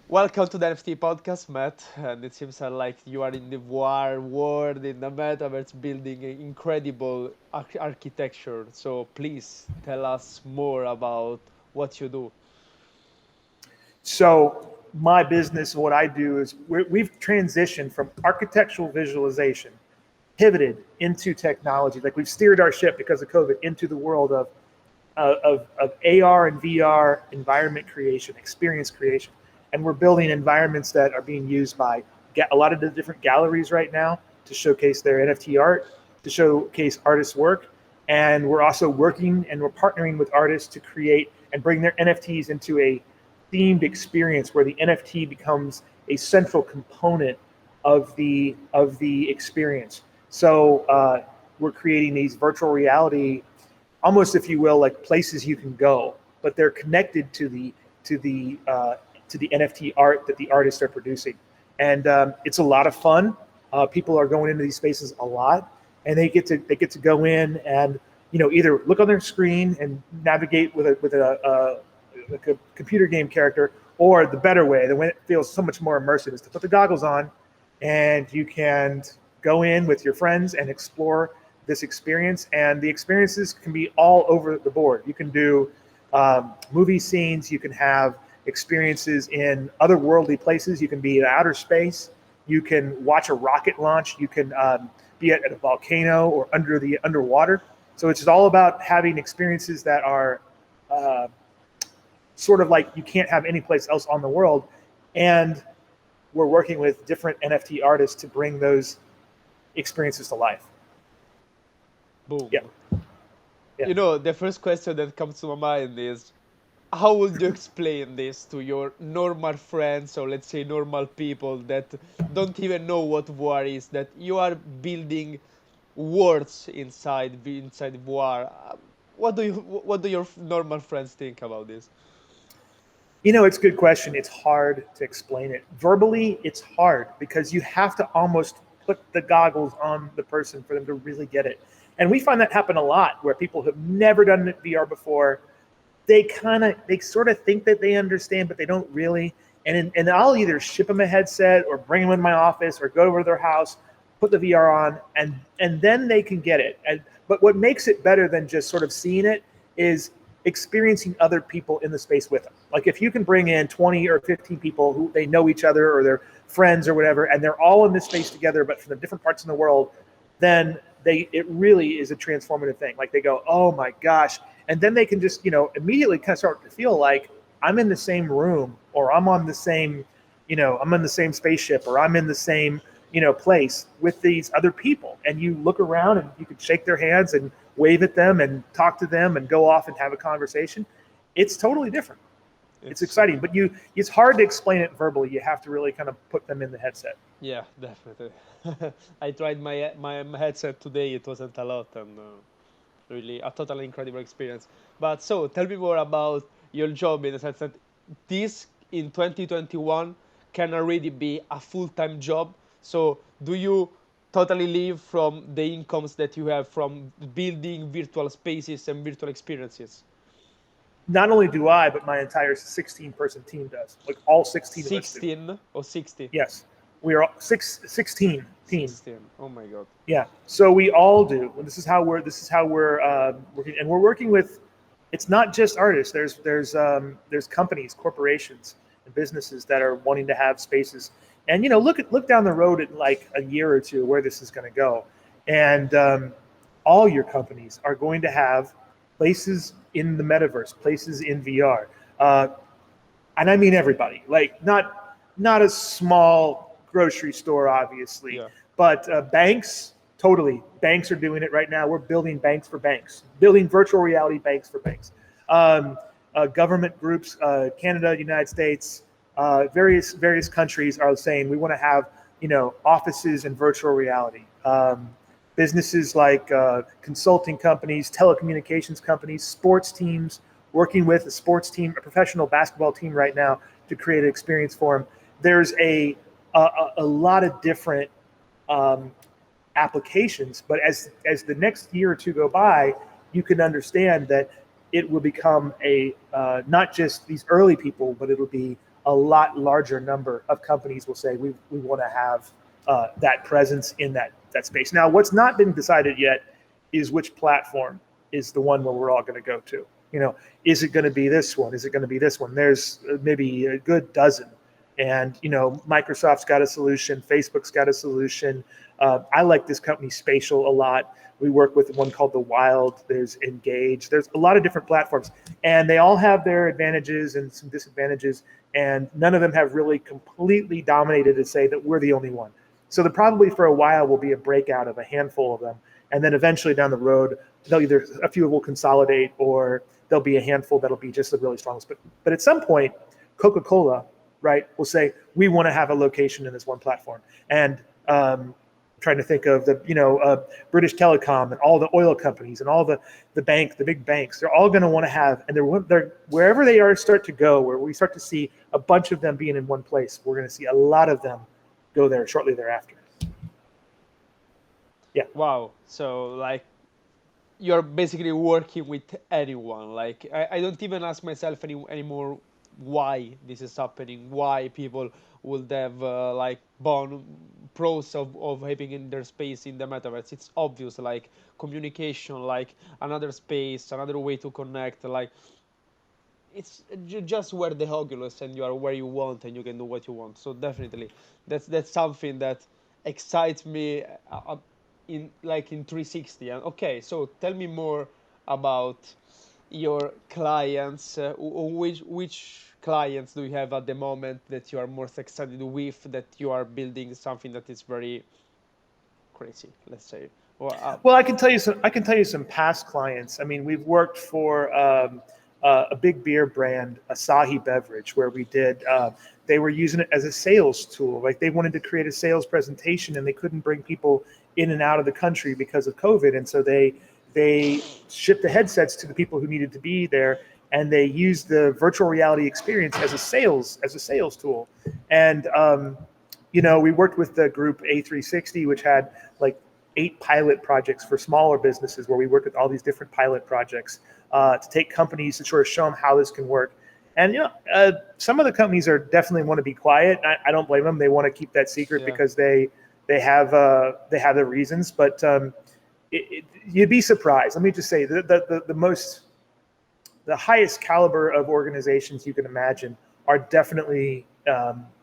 Welcome to the NFT Podcast, Matt. And it seems like you are in the VR world, in the metaverse, building an incredible architecture. So please tell us more about what you do. So my business, what I do is we've transitioned from architectural visualization, pivoted into technology. Like we've steered our ship because of COVID into the world of AR and VR environment creation, experience creation. And we're building environments that are being used by a lot of the different galleries right now to showcase their NFT art, to showcase artists' work. And we're also working and we're partnering with artists to create and bring their NFTs into a themed experience where the NFT becomes a central component of the experience. So we're creating these virtual reality, almost if you will, like places you can go, but they're connected to the NFT art that the artists are producing, and it's a lot of fun. People are going into these spaces a lot, and they get to go in and either look on their screen and navigate with a computer game character, or the better way, the way it feels so much more immersive, is to put the goggles on, and you can go in with your friends and explore this experience. And the experiences can be all over the board. You can do movie scenes. You can have experiences in otherworldly places. You can be in outer space. You can watch a rocket launch. You can be at a volcano or underwater. So it's all about having experiences that are uh, sort of like you can't have any place else on the world. And we're working with different NFT artists to bring those experiences to life. Yeah, Boom. yeah. The first question that comes to my mind is how would you explain this to your normal friends, or let's say normal people that don't even know what war is, that you are building words inside war? What do your normal friends think about this? It's a good question. It's hard to explain it. Verbally, it's hard because you have to almost put the goggles on the person for them to really get it. And we find that happen a lot where people have never done VR before. They sort of think that they understand, but they don't really. And I'll either ship them a headset or bring them in my office or go over to their house, put the VR on, and then they can get it. But what makes it better than just sort of seeing it is experiencing other people in the space with them. Like if you can bring in 20 or 15 people who they know each other or they're friends or whatever, and they're all in this space together, but from the different parts of the world, then it really is a transformative thing. Like they go, oh my gosh. And then they can just, immediately kind of start to feel like I'm in the same room, or I'm in the same spaceship, or I'm in the same, place with these other people. And you look around and you can shake their hands and wave at them and talk to them and go off and have a conversation. It's totally different. It's It's exciting, but it's hard to explain it verbally. You have to really kind of put them in the headset. Yeah, definitely. I tried my headset today. It wasn't a lot, and really a totally incredible experience. But so tell me more about your job, in the sense that this in 2021 can already be a full-time job. So do you totally live from the incomes that you have from building virtual spaces and virtual experiences? Not only do I, but my entire 16-person team does. Like all 16 of us do. 16 or 60? Yes, we are 16 team. 16. Oh my God. Yeah, so we all do. And this is how we're working, and we're working with. It's not just artists. There's companies, corporations, and businesses that are wanting to have spaces. And look down the road at like a year or two where this is going to go, and all your companies are going to have places in the metaverse, places in VR, and I mean everybody. Like not a small grocery store, obviously, Yeah. but banks. Totally, banks are doing it right now. We're building banks for banks, building virtual reality banks for banks. Government groups, Canada, United States, various countries are saying we want to have offices in virtual reality. Businesses like consulting companies, telecommunications companies, sports teams, working with a sports team, a professional basketball team right now to create an experience for them. There's a lot of different um, applications, but as the next year or two go by, you can understand that it will become a not just these early people, but it'll be a lot larger number of companies will say we want to have that presence in that space. Now, what's not been decided yet is which platform is the one where we're all going to go to. Is it going to be this one? Is it going to be this one? There's maybe a good dozen. And, Microsoft's got a solution. Facebook's got a solution. I like this company Spatial a lot. We work with one called The Wild. There's Engage. There's a lot of different platforms. And they all have their advantages and some disadvantages. And none of them have really completely dominated to say that we're the only one. So there probably for a while will be a breakout of a handful of them. And then eventually down the road, they'll either a few will consolidate or there'll be a handful that'll be just the really strongest. But at some point, Coca-Cola, right, will say, we want to have a location in this one platform. And trying to think of the, British Telecom and all the oil companies and all the big banks, they're all going to want to have, and they're wherever they are start to go, where we start to see a bunch of them being in one place, we're going to see a lot of them go there shortly thereafter. Yeah. Wow. So like you're basically working with anyone. Like I don't even ask myself anymore why this is happening, why people would have like pros of having in their space in the metaverse. It's obvious, like communication, like another space, another way to connect. Like it's just wear the Oculus and you are where you want and you can do what you want. So definitely, that's something that excites me in 360. And okay, so tell me more about your clients. Which clients do you have at the moment that you are most excited with? That you are building something that is very crazy, let's say. Well, I can tell you some past clients. I mean, we've worked for a big beer brand, Asahi Beverage, where we did. They were using it as a sales tool. Like they wanted to create a sales presentation, and they couldn't bring people in and out of the country because of COVID, and so they shipped the headsets to the people who needed to be there, and they used the virtual reality experience as a sales tool. And we worked with the group A360, which had like 8 pilot projects for smaller businesses, where we worked with all these different pilot projects to take companies to sort of show them how this can work. And some of the companies are definitely want to be quiet. I don't blame them. They want to keep that secret because they have their reasons. But you'd be surprised. Let me just say the highest caliber of organizations you can imagine are definitely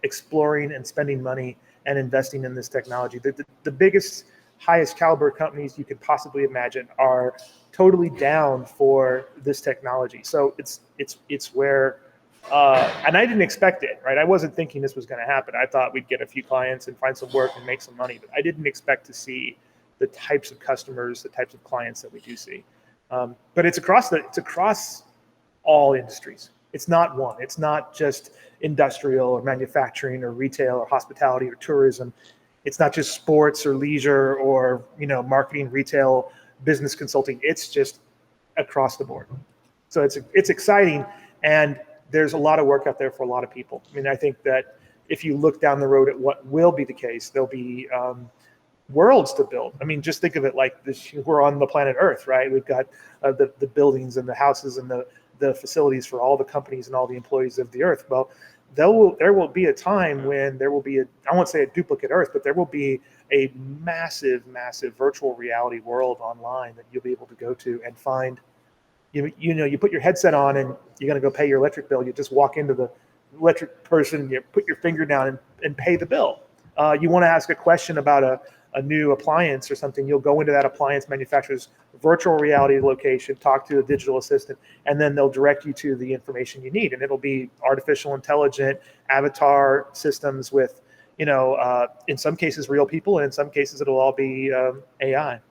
exploring and spending money and investing in this technology. The biggest, highest caliber companies you could possibly imagine are totally down for this technology. So it's where, and I didn't expect it, right? I wasn't thinking this was going to happen. I thought we'd get a few clients and find some work and make some money, but I didn't expect to see the types of customers, the types of clients that we do see. But it's across all industries. It's not one. It's not just industrial or manufacturing or retail or hospitality or tourism. It's not just sports or leisure or marketing, retail, business consulting. It's just across the board. So it's exciting, and there's a lot of work out there for a lot of people. I mean, I think that if you look down the road at what will be the case, there'll be worlds to build. I mean, just think of it like this: we're on the planet Earth, right? We've got the buildings and the houses and the facilities for all the companies and all the employees of the Earth. Well, there will be a time when there will be I won't say a duplicate Earth, but there will be a massive, massive virtual reality world online that you'll be able to go to and find. You put your headset on and you're going to go pay your electric bill. You just walk into the electric person, you put your finger down and pay the bill. You want to ask a question about a new appliance or something, you'll go into that appliance manufacturer's virtual reality location, talk to a digital assistant, and then they'll direct you to the information you need. And it'll be artificial intelligent avatar systems with, in some cases real people, and in some cases it'll all be AI.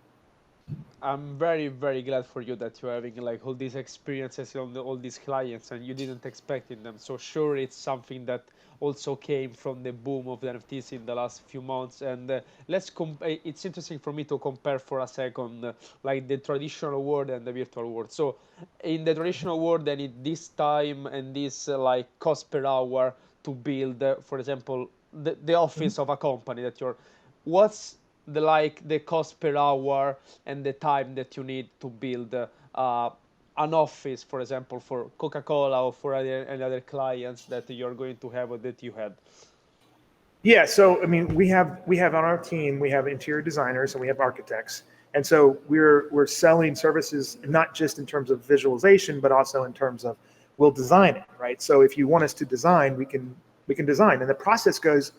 I'm very, very glad for you that you're having like all these experiences on all these clients and you didn't expect in them. So sure, it's something that also came from the boom of the NFTs in the last few months. And it's interesting for me to compare for a second, like the traditional world and the virtual world. So in the traditional world, I need this time and this like cost per hour to build, for example, the office of a company that what's the cost per hour and the time that you need to build a an office, for example, for Coca-Cola or for any other clients that you're going to have or that you had? Yeah, so I mean, we have on our team, we have interior designers and we have architects, and so we're selling services not just in terms of visualization, but also in terms of we'll design it, right? So if you want us to design, we can design, and the process goes.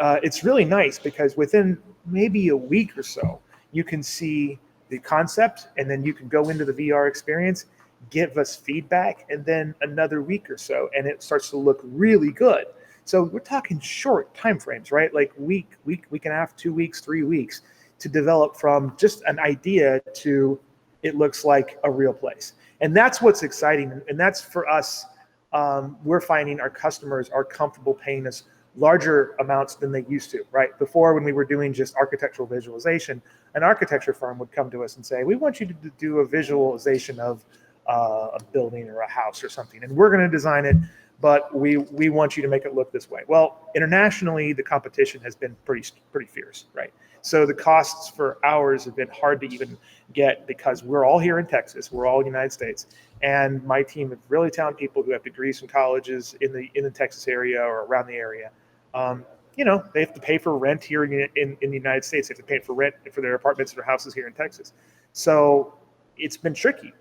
It's really nice because within maybe a week or so, you can see the concept, and then you can go into the VR experience, give us feedback, and then another week or so, and it starts to look really good. So we're talking short time frames, right? Like week and a half, 2 weeks, 3 weeks to develop from just an idea to it looks like a real place. And that's what's exciting. And that's for us. We're finding our customers are comfortable paying us larger amounts than they used to, right? Before, when we were doing just architectural visualization, an architecture firm would come to us and say, we want you to do a visualization of a building or a house or something, and we're going to design it, but we want you to make it look this way. Well, internationally, the competition has been pretty fierce, right? So the costs for ours have been hard to even get because we're all here in Texas, we're all United States, and my team of really talented people who have degrees from colleges in the Texas area or around the area. They have to pay for rent here in the United States. They have to pay for rent for their apartments or houses here in Texas. So it's been tricky.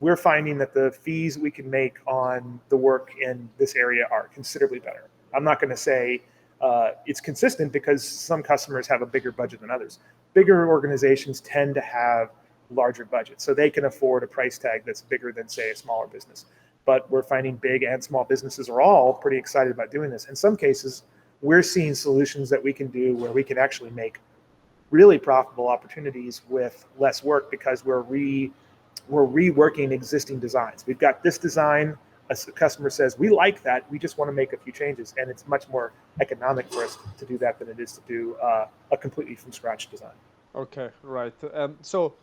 We're finding that the fees we can make on the work in this area are considerably better. I'm not going to say it's consistent because some customers have a bigger budget than others. Bigger organizations tend to have larger budgets, so they can afford a price tag that's bigger than, say, a smaller business. But we're finding big and small businesses are all pretty excited about doing this. In some cases, we're seeing solutions that we can do where we can actually make really profitable opportunities with less work because we're reworking existing designs. We've got this design. A customer says, we like that. We just want to make a few changes. And it's much more economic for us to do that than it is to do a completely from scratch design. Okay, right. So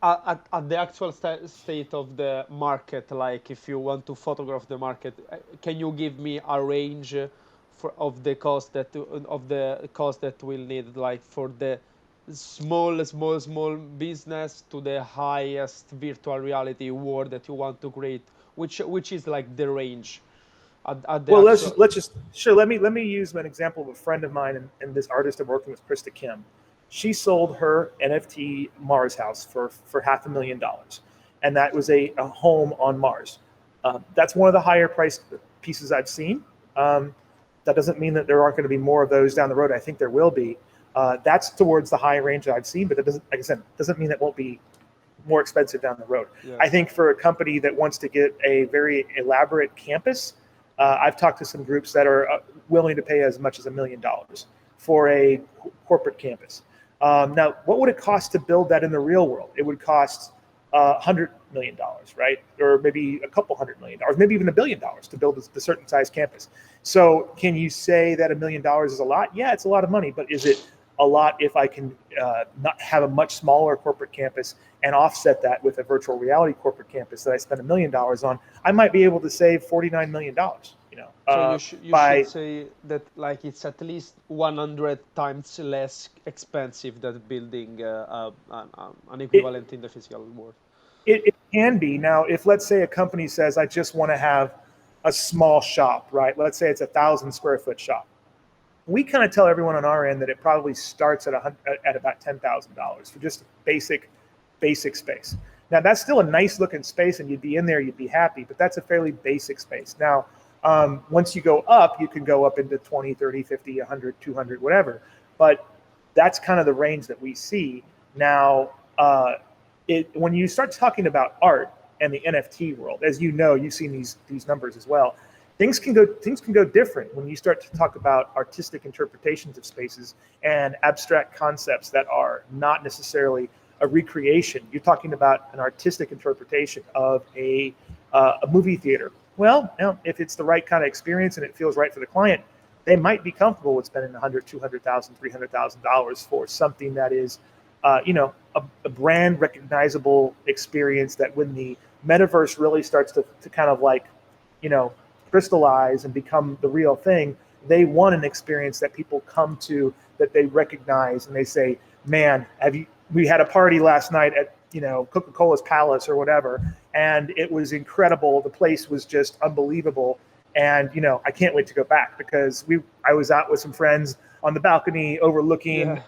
at the actual state of the market, like if you want to photograph the market, can you give me a range of the cost that we'll need, like for the small business to the highest virtual reality world that you want to create, which is like the range at the Well, actual. let me use an example of a friend of mine and this artist I'm working with, Krista Kim. She sold her NFT Mars house for $500,000, and that was a home on Mars. That's one of the higher priced pieces I've seen. That doesn't mean that there aren't going to be more of those down the road. I think there will be. That's towards the high range that I've seen, but that doesn't, like I said, doesn't mean it won't be more expensive down the road. Yeah. I think for a company that wants to get a very elaborate campus, I've talked to some groups that are willing to pay as much as $1 million for a corporate campus. Now, what would it cost to build that in the real world? It would cost $100 million, right? Or maybe a couple $100 million, maybe even $1 billion to build a certain size campus. So can you say that $1 million is a lot? Yeah, it's a lot of money, but is it a lot if I can not have a much smaller corporate campus and offset that with a virtual reality corporate campus that I spend $1 million on? I might be able to save $49 million. So you should say that like it's at least 100 times less expensive than building an equivalent in the physical world. It can be. Now, if let's say a company says, I just want to have a small shop, right? Let's say it's 1,000 square foot shop. We kind of tell everyone on our end that it probably starts at about $10,000 for just basic space. Now, that's still a nice looking space, and you'd be in there, you'd be happy, but that's a fairly basic space. Now, once you go up, you can go up into 20, 30, 50, 100, 200, whatever. But that's kind of the range that we see. Now, when you start talking about art and the NFT world, as you know, you've seen these numbers as well. Things can go different when you start to talk about artistic interpretations of spaces and abstract concepts that are not necessarily a recreation. You're talking about an artistic interpretation of a movie theater. Well, if it's the right kind of experience and it feels right for the client, they might be comfortable with spending $100,000, $200,000, $300,000 for something that is, a brand recognizable experience that when the metaverse really starts to kind of like, crystallize and become the real thing, they want an experience that people come to, that they recognize, and they say, man, we had a party last night at Coca-Cola's Palace or whatever, and it was incredible. The place was just unbelievable. And, I can't wait to go back because I was out with some friends on the balcony overlooking,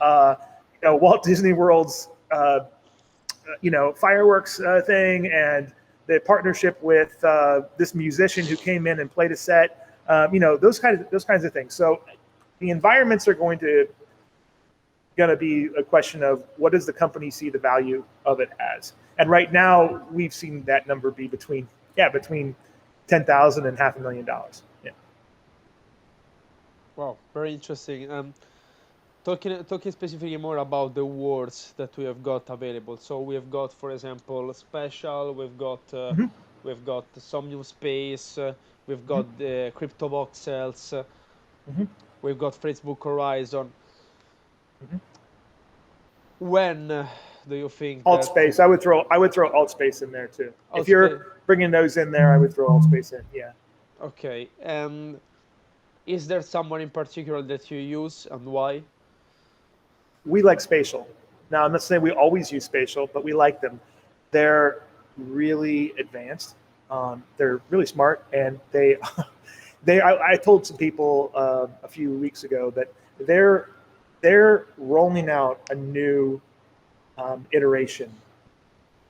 Walt Disney World's, fireworks thing, and the partnership with this musician who came in and played a set, those kinds of things. So the environments are going to be a question of what does the company see the value of it as. And right now we've seen that number be between $10,000 and $500,000. Yeah. Wow, very interesting. Talking specifically more about the awards that we have got available. So we have got, for example, Special. We've got some new space. We've got the Crypto Voxels. We've got Facebook Horizon. When do you think Altspace? I would throw Altspace in there too. If you're bringing those in there, I would throw Altspace in. Yeah. Okay. And is there someone in particular that you use and why? We like Spatial. Now, I'm not saying we always use Spatial, but we like them. They're really advanced. They're really smart, and I told some people a few weeks ago that they're rolling out a new iteration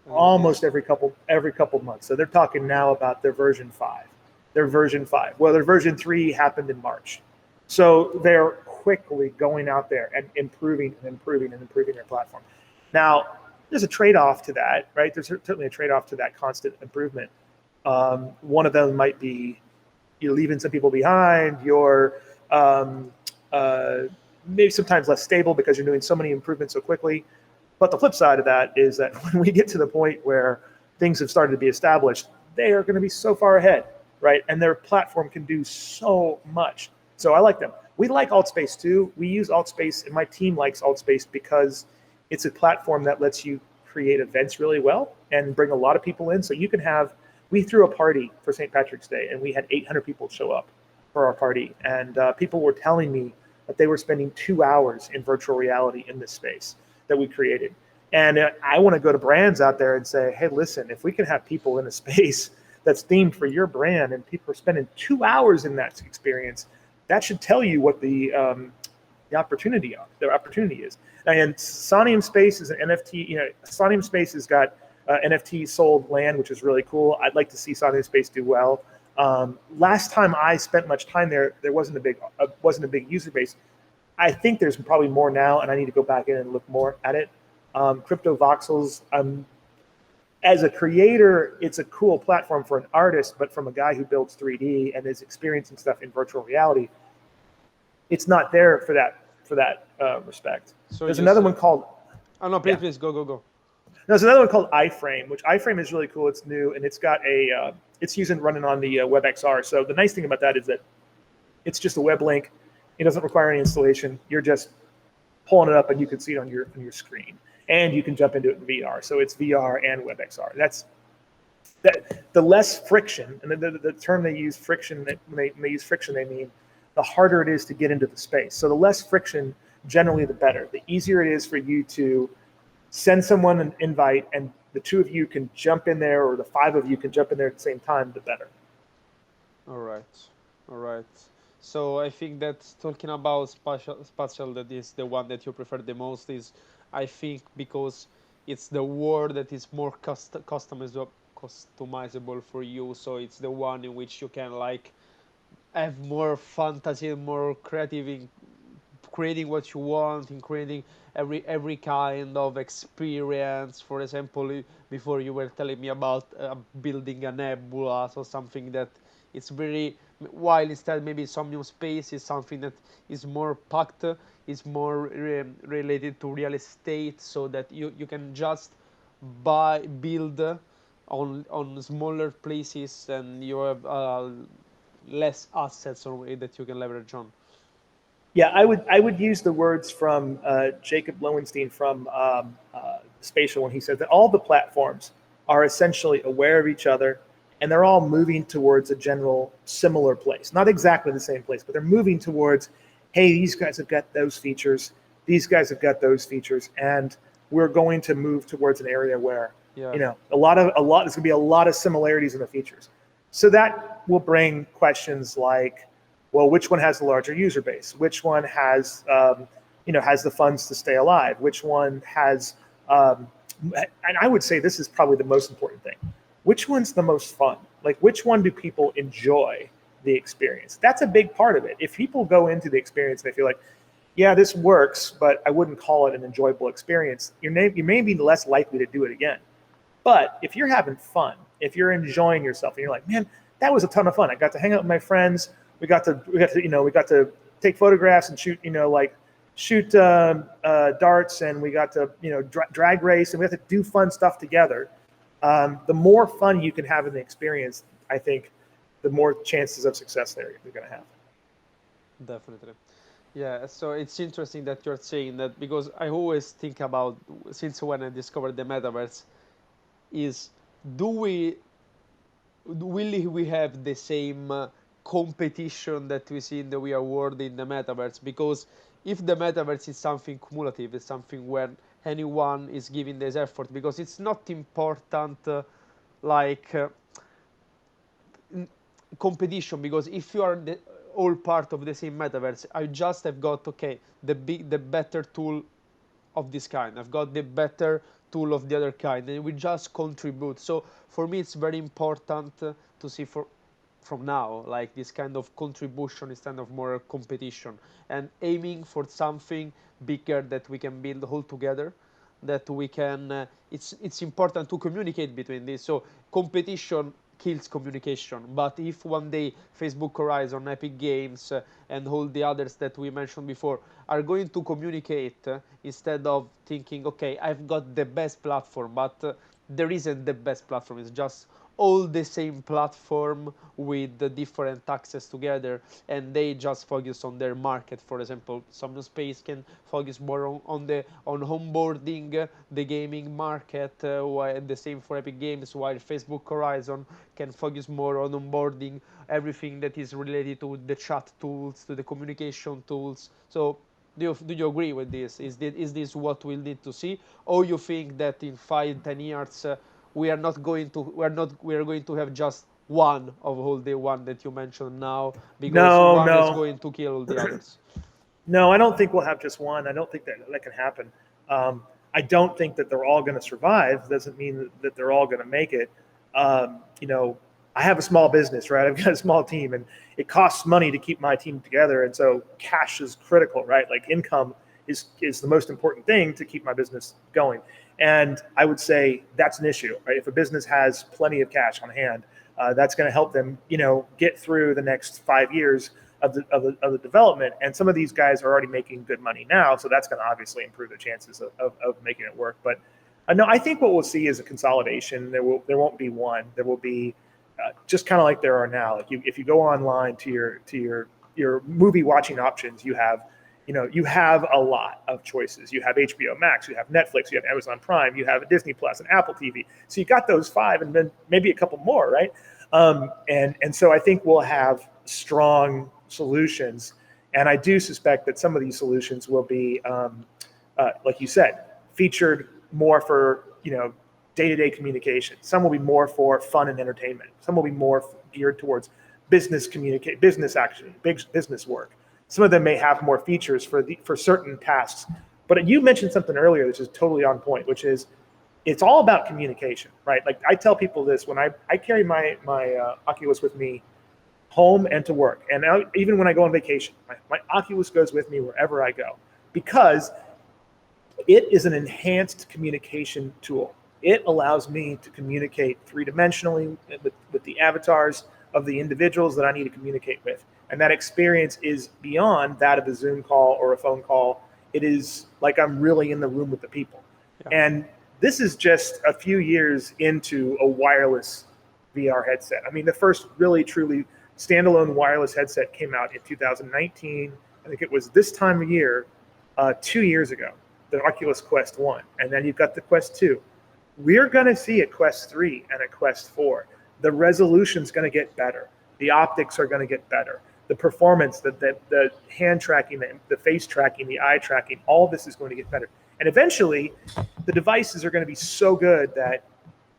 almost every couple months. So they're talking now about their version 5. Their version 5. Well, their version 3 happened in March. So they're quickly going out there and improving their platform. Now, there's a trade-off to that, right? There's certainly a trade-off to that constant improvement. One of them might be you're leaving some people behind. You're maybe sometimes less stable because you're doing so many improvements so quickly. But the flip side of that is that when we get to the point where things have started to be established, they are going to be so far ahead, right? And their platform can do so much. So I like them. We like Altspace too. We use Altspace, and my team likes Altspace because it's a platform that lets you create events really well and bring a lot of people in. So you can we threw a party for St. Patrick's Day, and we had 800 people show up for our party. And people were telling me that they were spending 2 hours in virtual reality in this space that we created. And I want to go to brands out there and say, hey, listen, if we can have people in a space that's themed for your brand and people are spending 2 hours in that experience, that should tell you what the opportunity is. And Sonium Space is an NFT. Sonium Space has got NFT sold land, which is really cool. I'd like to see Sonium Space do well. Last time I spent much time there wasn't a big user base. I think there's probably more now, and I need to go back in and look more at it. Crypto Voxels. As a creator, it's a cool platform for an artist, but from a guy who builds 3D and is experiencing stuff in virtual reality, it's not there for that respect. So there's another one called. Oh no! Please go. There's another one called iFrame, which iFrame is really cool. It's new, and it's got it's running on the WebXR. So the nice thing about that is that it's just a web link. It doesn't require any installation. You're just pulling it up, and you can see it on your screen. And you can jump into it in VR. So it's VR and WebXR. The less friction, and the term they use friction, when they use friction, they mean the harder it is to get into the space. So the less friction, generally the better. The easier it is for you to send someone an invite and the 2 of you can jump in there, or the 5 of you can jump in there at the same time, the better. All right. So I think that talking about spatial, that is the one that you prefer the most, is I think because it's the word that is more customizable for you. So it's the one in which you can have more fantasy, more creative in creating what you want, in creating every kind of experience. For example, before you were telling me about building a nebula, so something that it's very, while instead maybe some new space is something that is more packed, is more related to real estate, so that you can just build on smaller places, and you have less assets that you can leverage on. Yeah, I would use the words from Jacob Lowenstein from Spatial when he said that all the platforms are essentially aware of each other, and they're all moving towards a general similar place. Not exactly the same place, but they're moving towards, hey, these guys have got those features, these guys have got those features, and we're going to move towards an area where Yeah. There's gonna be a lot of similarities in the features. So that will bring questions like, well, which one has the larger user base? Which one has, has the funds to stay alive? Which one has, and I would say this is probably the most important thing. Which one's the most fun? Like, which one do people enjoy the experience? That's a big part of it. If people go into the experience and they feel like, yeah, this works, but I wouldn't call it an enjoyable experience, you may be less likely to do it again. But if you're having fun, if you're enjoying yourself, and you're like, man, that was a ton of fun. I got to hang out with my friends. We got to take photographs and shoot darts, and we got to drag race, and we got to do fun stuff together. The more fun you can have in the experience, I think, the more chances of success you're going to have. Definitely. Yeah, so it's interesting that you're saying that, because I always think about, since when I discovered the metaverse, is do we will we have the same competition that we see in the real world in the metaverse? Because if the metaverse is something cumulative, it's something where anyone is giving this effort, because it's not important like competition, because if you are all part of the same metaverse, I just have got, okay, the better tool of this kind, I've got the better tool of the other kind, and we just contribute. So for me it's very important to see from now, like, this kind of contribution instead of more competition, and aiming for something bigger that we can build all together, that we can it's important to communicate between this. So competition kills communication, but if one day Facebook Horizon, Epic Games, and all the others that we mentioned before are going to communicate, instead of thinking, okay, I've got the best platform, but there isn't the best platform, it's just all the same platform with the different access together, and they just focus on their market. For example, some space can focus more on onboarding the gaming market, while the same for Epic Games, while Facebook Horizon can focus more on onboarding everything that is related to the chat tools, to the communication tools. So do you agree with this? Is this what we'll need to see, or you think that in 5-10 years we are going to have just one of all the one that you mentioned now, because No, one is no, going to kill all the others? no. I don't think we'll have just one. I don't think that can happen. I don't think that they're all going to survive. Doesn't mean that they're all going to make it. Um, you know, I have a small business, right? I've got a small team, and it costs money to keep my team together, and so cash is critical, right? Like, income is the most important thing to keep my business going. And I would say that's an issue, right? If a business has plenty of cash on hand, that's going to help them, get through the next 5 years of the development. And some of these guys are already making good money now, so that's going to obviously improve the chances of making it work. But no, I think what we'll see is a consolidation. There won't be one. There will be just kind of like there are now. Like, if you go online to your movie watching options, you have a lot of choices. You have HBO Max, you have Netflix, you have Amazon Prime, you have Disney Plus and Apple TV. So you got those 5, and then maybe a couple more, right? And so I think we'll have strong solutions, and I do suspect that some of these solutions will be, like you said, featured more for day-to-day communication. Some will be more for fun and entertainment. Some will be more geared towards business action, big business work. Some of them may have more features for certain tasks. But you mentioned something earlier, which is totally on point, which is it's all about communication, right? Like, I tell people this when I carry my Oculus with me home and to work. And even when I go on vacation, my Oculus goes with me wherever I go, because it is an enhanced communication tool. It allows me to communicate three-dimensionally with the avatars of the individuals that I need to communicate with. And that experience is beyond that of a Zoom call or a phone call. It is like I'm really in the room with the people. Yeah. And this is just a few years into a wireless VR headset. I mean, the first really, truly standalone wireless headset came out in 2019. I think it was this time of year, 2 years ago, the Oculus Quest 1. And then you've got the Quest 2. We're going to see a Quest 3 and a Quest 4. The resolution's going to get better. The optics are going to get better. The performance, the hand tracking, the face tracking, the eye tracking, all this is going to get better. And eventually, the devices are going to be so good that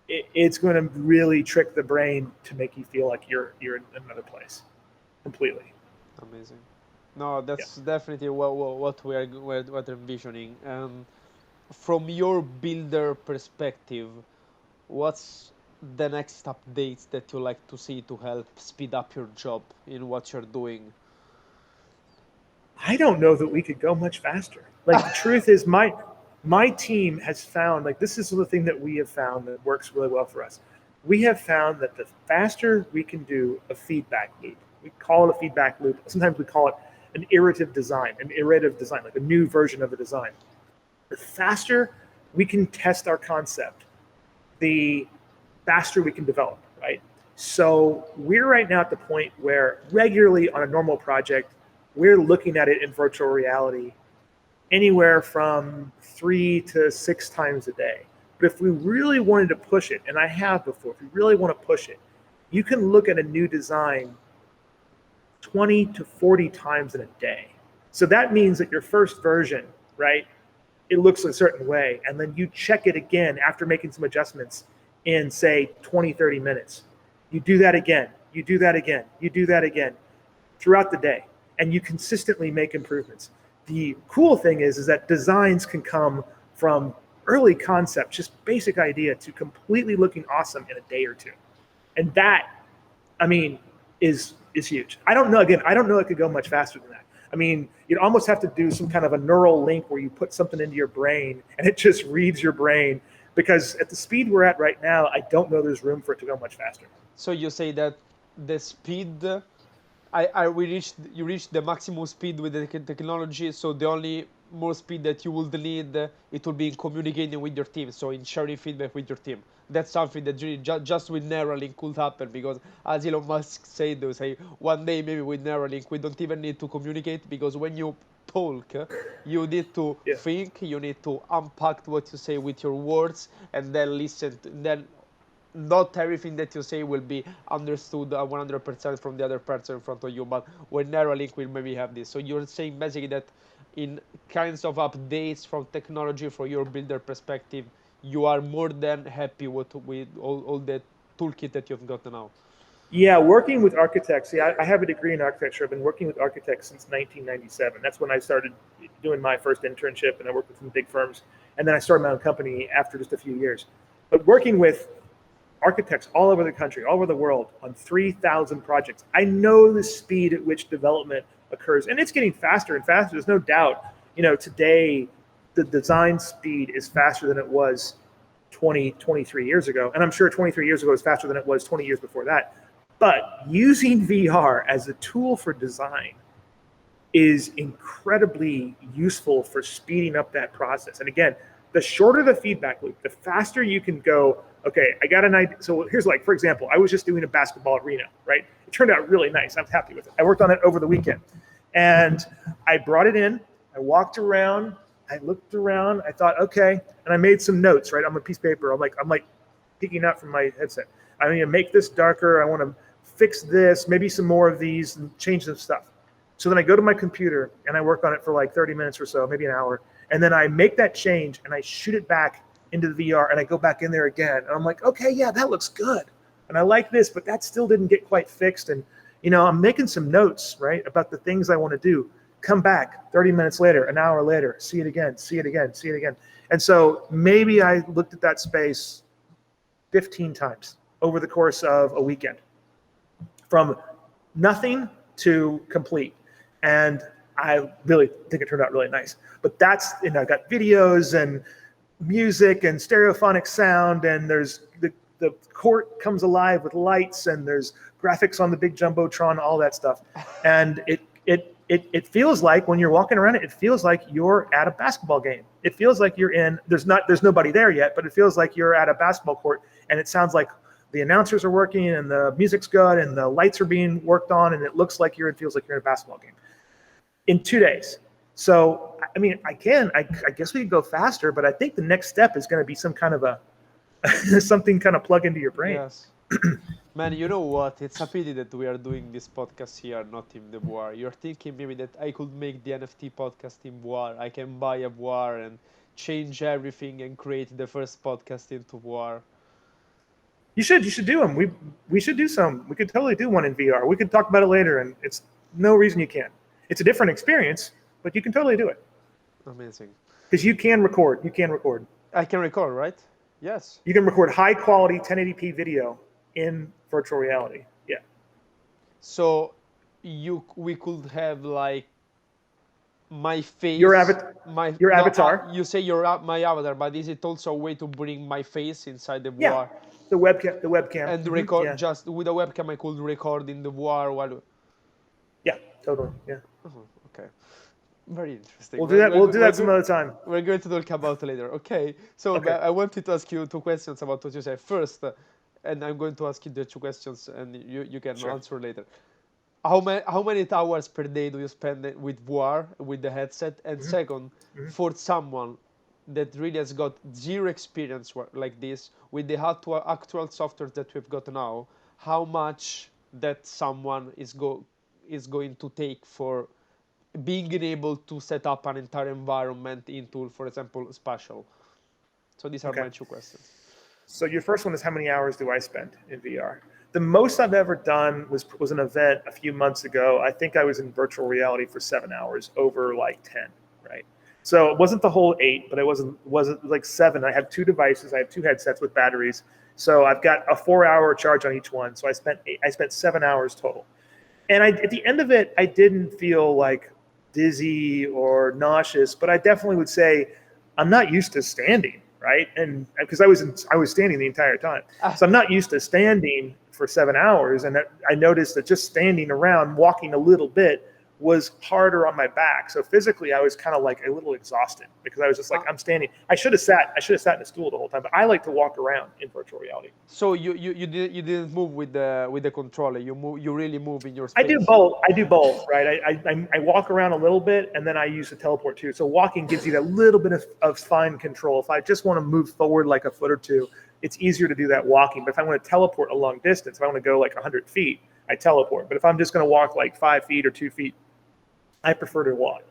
it's going to really trick the brain to make you feel like you're in another place completely. Amazing. No, Yeah. that's definitely what we are what envisioning. From your builder perspective, what's the next updates that you like to see to help speed up your job in what you're doing? I don't know that we could go much faster. Like the truth is, my team has found, like, this is the thing that we have found that works really well for us. We have found that the faster we can do a feedback loop, we call it a feedback loop. Sometimes we call it an iterative design, like a new version of a design. The faster we can test our concept, the faster we can develop, right? So we're right now at the point where regularly on a normal project, we're looking at it in virtual reality anywhere from 3 to 6 times a day. But if we really wanted to push it, and I have before, if we really want to push it, you can look at a new design 20 to 40 times in a day. So that means that your first version, right, it looks a certain way, and then you check it again after making some adjustments in, say, 20, 30 minutes. You do that again, you do that again, you do that again throughout the day, and you consistently make improvements. The cool thing is that designs can come from early concept, just basic idea, to completely looking awesome in a day or two. And that, I mean, is huge. I don't know, again, I don't know it could go much faster than that. I mean, you'd almost have to do some kind of a neural link where you put something into your brain and it just reads your brain, because at the speed we're at right now, I don't know there's room for it to go much faster. So you say that the speed, you reached the maximum speed with the technology. So the only more speed that you will need, it will be in communicating with your team. So in sharing feedback with your team. That's something that really just with Neuralink could happen, because as Elon Musk said, they say one day maybe with Neuralink we don't even need to communicate, because when you talk, you need to Yeah. think, you need to unpack what you say with your words, and then listen. Then not everything that you say will be understood 100% from the other person in front of you, but when Neuralink will maybe have this. So you're saying basically that in kinds of updates from technology, from your builder perspective, you are more than happy with all the toolkit that you've got now. Yeah, working with architects. Yeah, I have a degree in architecture. I've been working with architects since 1997. That's when I started doing my first internship, and I worked with some big firms. And then I started my own company after just a few years. But working with architects all over the country, all over the world, on 3,000 projects, I know the speed at which development occurs, and it's getting faster and faster. There's no doubt. Today the design speed is faster than it was 20, 23 years ago, and I'm sure 23 years ago was faster than it was 20 years before that. But using VR as a tool for design is incredibly useful for speeding up that process. And again, the shorter the feedback loop, the faster you can go, okay, I got an idea. So here's, like, for example, I was just doing a basketball arena, right? It turned out really nice. I'm happy with it. I worked on it over the weekend. And I brought it in. I walked around. I looked around. I thought, okay. And I made some notes, right, on a piece of paper. I'm like peeking out from my headset. I need to make this darker. I want to fix this, maybe some more of these, and change some stuff. So then I go to my computer and I work on it for like 30 minutes or so, maybe an hour. And then I make that change and I shoot it back into the VR, and I go back in there again. And I'm like, okay, yeah, that looks good. And I like this, but that still didn't get quite fixed. And, I'm making some notes, right, about the things I want to do. Come back 30 minutes later, an hour later, see it again, see it again, see it again. And so maybe I looked at that space 15 times over the course of a weekend, from nothing to complete. And I really think it turned out really nice. But that's, I got videos and music and stereophonic sound, and there's the court comes alive with lights, and there's graphics on the big jumbotron, all that stuff. And it feels like when you're walking around it feels like you're at a basketball game. It feels like you're in, there's nobody there yet, but it feels like you're at a basketball court, and it sounds like the announcers are working and the music's good and the lights are being worked on, and it looks like it feels like you're in a basketball game in 2 days. So, I mean, I guess we could go faster, but I think the next step is going to be some kind of something kind of plug into your brain. Yes. Man, you know what? It's a pity that we are doing this podcast here, not in the VR. You're thinking maybe that I could make the NFT podcast in VR. I can buy a VR and change everything and create the first podcast into VR. You should do them. We should do some. We could totally do one in VR. We could talk about it later, and it's no reason you can't. It's a different experience, but you can totally do it. Amazing. Because you can record. You can record. I can record, right? Yes. You can record high quality 1080p video in virtual reality. Yeah. So we could have like my face, Your avatar. You say my avatar, but is it also a way to bring my face inside the Yeah. VR? The webcam. And record just with a webcam. I could record in the VR while. Yeah, totally. Yeah. Okay. Very interesting. We'll do that some other time. We're going to talk about later. Okay. So Okay. I wanted to ask you 2 questions about what you said first, and I'm going to ask you the 2 questions, and you can answer later. How many hours per day do you spend with VR, with the headset? And second, for someone that really has got zero experience like this, with the actual software that we've got now, how much that someone is going to take for being able to set up an entire environment into, for example, spatial? So these are my 2 questions. So your first one is how many hours do I spend in VR? The most I've ever done was an event a few months ago. I think I was in virtual reality for 7 hours over like 10, right? So it wasn't the whole 8, but it wasn't like 7. I have 2 devices. I have 2 headsets with batteries. So I've got a 4-hour charge on each one. So I spent 7 hours total. And at the end of it, I didn't feel like dizzy or nauseous, but I definitely would say I'm not used to standing, right? And because I was standing the entire time, so I'm not used to standing for 7 hours. And I noticed that just standing around, walking a little bit, was harder on my back. So physically, I was kind of like a little exhausted because I was just like, I'm standing. I should have sat in a stool the whole time, but I like to walk around in virtual reality. So you didn't move with the controller. You really move in your space. I do both, right? I walk around a little bit, and then I use the teleport too. So walking gives you a little bit of fine control. If I just want to move forward like a foot or 2, it's easier to do that walking. But if I want to teleport a long distance, if I want to go like 100 feet, I teleport. But if I'm just going to walk like 5 feet or 2 feet, I prefer to walk.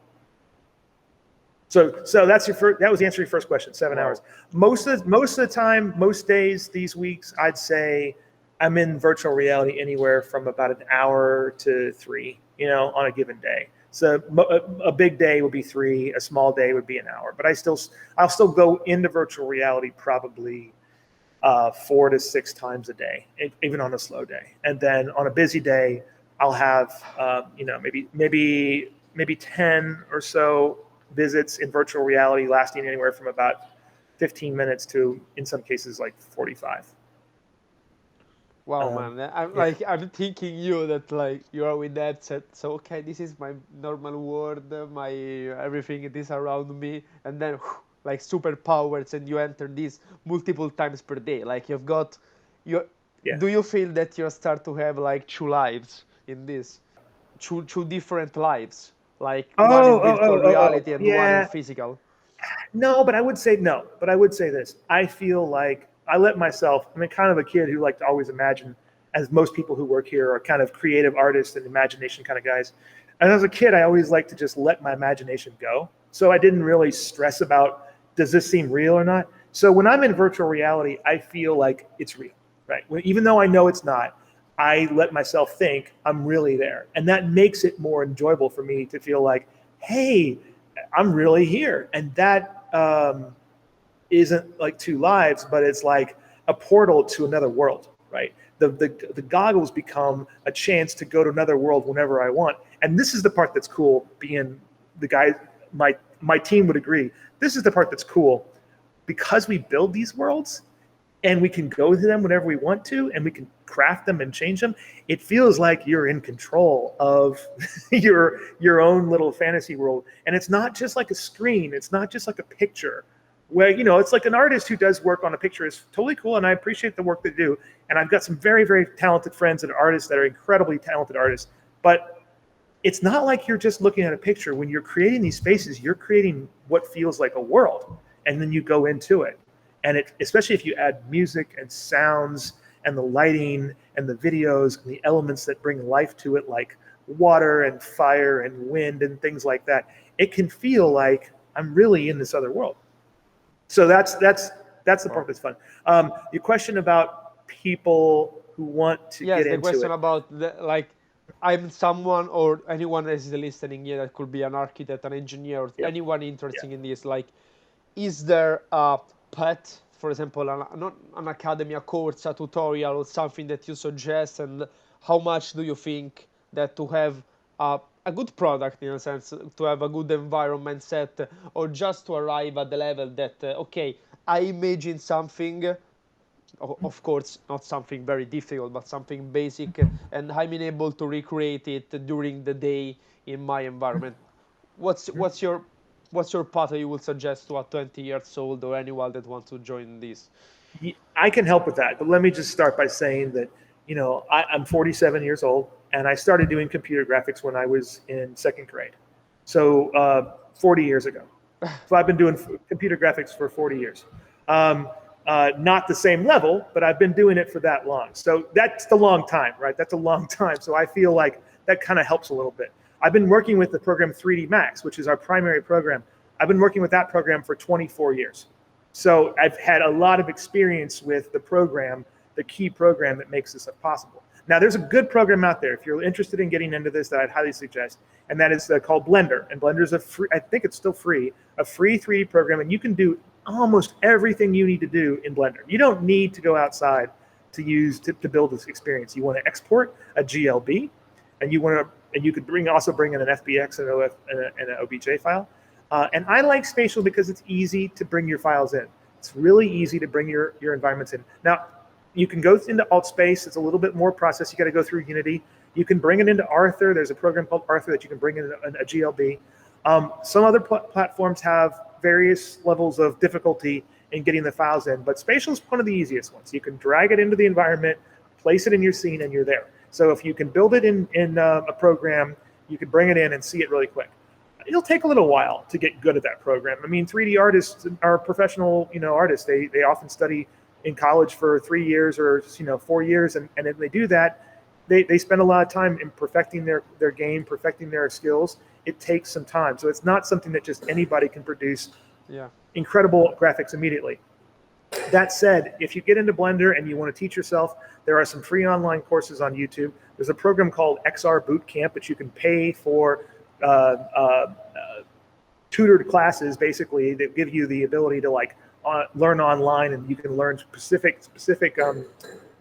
So that was the answer to your first question. 7 hours. Most of the time, most days, these weeks, I'd say I'm in virtual reality anywhere from about an hour to 3, on a given day. So a big day would be 3, a small day would be an hour. But I'll still go into virtual reality probably 4 to 6 times a day, even on a slow day. And then on a busy day, I'll have maybe 10 or so visits in virtual reality, lasting anywhere from about 15 minutes to, in some cases, like 45. Wow, man! I'm thinking that like you are with that set. So okay, this is my normal world, my everything it is around me, and then like superpowers, and you enter this multiple times per day. Like you've got Do you feel that you start to have like 2 lives in this, two different lives? Like one in virtual reality and one in physical. No, but I would say this. I feel like I let myself, I'm kind of a kid who like to always imagine, as most people who work here are kind of creative artists and imagination kind of guys. And as a kid, I always like to just let my imagination go. So I didn't really stress about, does this seem real or not? So when I'm in virtual reality, I feel like it's real, right? Even though I know it's not, I let myself think I'm really there. And that makes it more enjoyable for me to feel like, hey, I'm really here. And that isn't like 2 lives, but it's like a portal to another world, right? The goggles become a chance to go to another world whenever I want. And this is the part that's cool, being the guy, my team would agree. This is the part that's cool. Because we build these worlds, and we can go to them whenever we want to, and we can craft them and change them, it feels like you're in control of your own little fantasy world. And it's not just like a screen. It's not just like a picture where, it's like an artist who does work on a picture is totally cool, and I appreciate the work they do. And I've got some very, very talented friends and artists that are incredibly talented artists. But it's not like you're just looking at a picture. When you're creating these spaces, you're creating what feels like a world, and then you go into it. And especially if you add music and sounds and the lighting and the videos and the elements that bring life to it, like water and fire and wind and things like that, it can feel like I'm really in this other world. So that's the part that's fun. Your question about people who want to Yes, get the into question it. about like I'm someone or anyone that is listening here that could be an architect, an engineer, or Yep. anyone Yeah. interested in this. Like, is there a path, for example, not an academy, a course, a tutorial, or something that you suggest? And how much do you think that to have a good product, in a sense, to have a good environment set, or just to arrive at the level that, okay, I imagine something, of course, not something very difficult, but something basic, and I'm able to recreate it during the day in my environment. What's your path you would suggest to a 20 years old or anyone that wants to join this? I can help with that, but let me just start by saying that, I'm 47 years old, and I started doing computer graphics when I was in second grade. So 40 years ago. So I've been doing computer graphics for 40 years. Not the same level, but I've been doing it for that long. So that's the long time, right? That's a long time. So I feel like that kind of helps a little bit. I've been working with the program 3D Max, which is our primary program. I've been working with that program for 24 years. So I've had a lot of experience with the program, the key program that makes this possible. Now, there's a good program out there if you're interested in getting into this that I'd highly suggest, and that is called Blender. And Blender is a free, I think it's still free, a free 3D program, and you can do almost everything you need to do in Blender. You don't need to go outside to build this experience. You want to export a GLB, and you could also bring in an FBX and an OBJ file. And I like spatial because it's easy to bring your files in. It's really easy to bring your environments in. Now, you can go into AltSpace. It's a little bit more process. You got to go through Unity. You can bring it into Arthur. There's a program called Arthur that you can bring in a GLB. Some other platforms have various levels of difficulty in getting the files in, but spatial is one of the easiest ones. You can drag it into the environment, place it in your scene, and you're there. So if you can build it in a program, you can bring it in and see it really quick. It'll take a little while to get good at that program. I mean, 3D artists are professional, artists. They often study in college for 3 years or 4 years, and if they do that, they spend a lot of time in perfecting their game, perfecting their skills. It takes some time, so it's not something that just anybody can produce. Yeah. Incredible graphics immediately. That said, if you get into Blender and you want to teach yourself, there are some free online courses on YouTube. There's a program called XR Bootcamp, which you can pay for. Tutored classes basically that give you the ability to learn online, and you can learn specific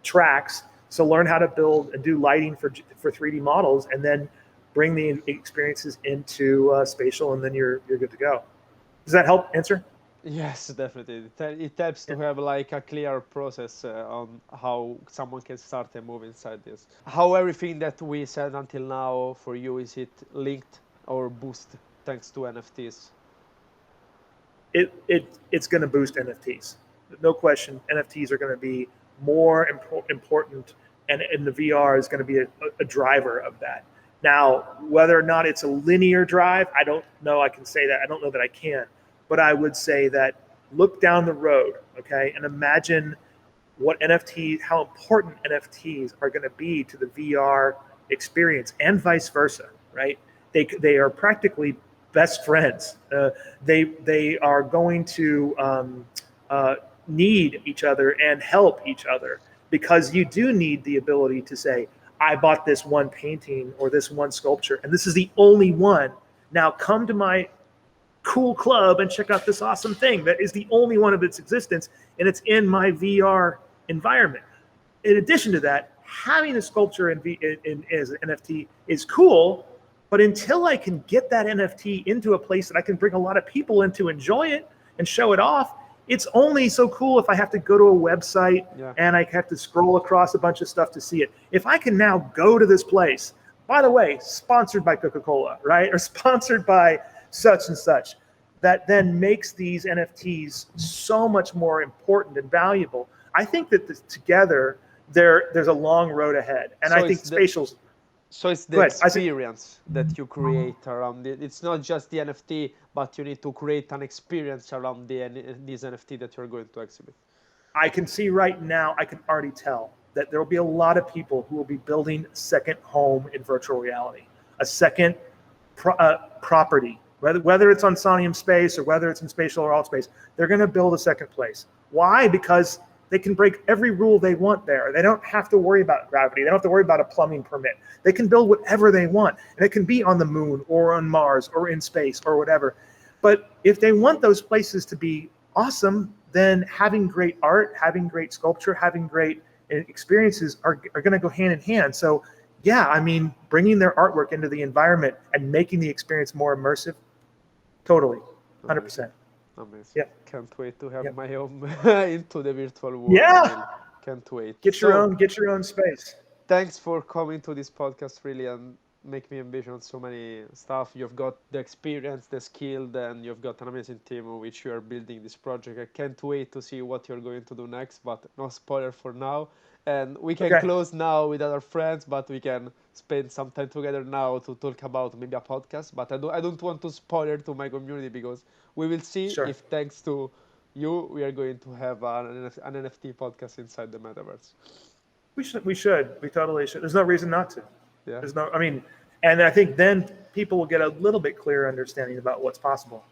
tracks. So learn how to build and do lighting for 3D models, and then bring the experiences into spatial, and then you're good to go. Does that help answer? Yes, definitely. It helps to have like a clear process on how someone can start and move inside this. How everything that we said until now for you, is it linked or boost thanks to NFTs? It's going to boost NFTs. No question, NFTs are going to be more important, and the VR is going to be a driver of that. Now, whether or not it's a linear drive, I don't know. I can say that. I don't know that I can. But I would say that look down the road, okay, and imagine how important NFTs are going to be to the VR experience, and vice versa, right? They are practically best friends. They are going to need each other and help each other, because you do need the ability to say, I bought this one painting or this one sculpture, and this is the only one. Now come to my cool club and check out this awesome thing that is the only one of its existence, and it's in my VR environment. In addition to that, having a sculpture as an NFT is cool, but until I can get that NFT into a place that I can bring a lot of people in to enjoy it and show it off, it's only so cool if I have to go to a website and I have to scroll across a bunch of stuff to see it. If I can now go to this place, by the way, sponsored by Coca-Cola, right? Or sponsored by such and such, that then makes these NFTs so much more important and valuable. I think that together there's a long road ahead, and so I think spatial's. So it's the experience that you create around it. It's not just the NFT, but you need to create an experience around these NFT that you're going to exhibit. I can see right now, I can already tell that there will be a lot of people who will be building a second home in virtual reality, a second property. Whether it's on Sonium Space or whether it's in spatial or AltSpace, they're going to build a second place. Why? Because They can break every rule they want there. They don't have to worry about gravity. They don't have to worry about a plumbing permit. They can build whatever they want. And it can be on the moon or on Mars or in space or whatever. But if they want those places to be awesome, then having great art, having great sculpture, having great experiences are going to go hand in hand. So yeah, I mean, bringing their artwork into the environment and making the experience more immersive, totally, 100%. Amazing. Yeah. Can't wait to have Yeah. my home into the virtual world. Yeah. I really can't wait. Get your own space. Thanks for coming to this podcast, really, and make me envision so many stuff. You've got the experience, the skill, and you've got an amazing team on which you are building this project. I can't wait to see what you're going to do next, but no spoiler for now. And we can close now with other friends, but we can spend some time together now to talk about maybe a podcast. But I don't want to spoiler to my community, because we will see if, thanks to you, we are going to have an NFT podcast inside the metaverse. We should. We totally should. There's no reason not to. Yeah. And I think then people will get a little bit clearer understanding about what's possible.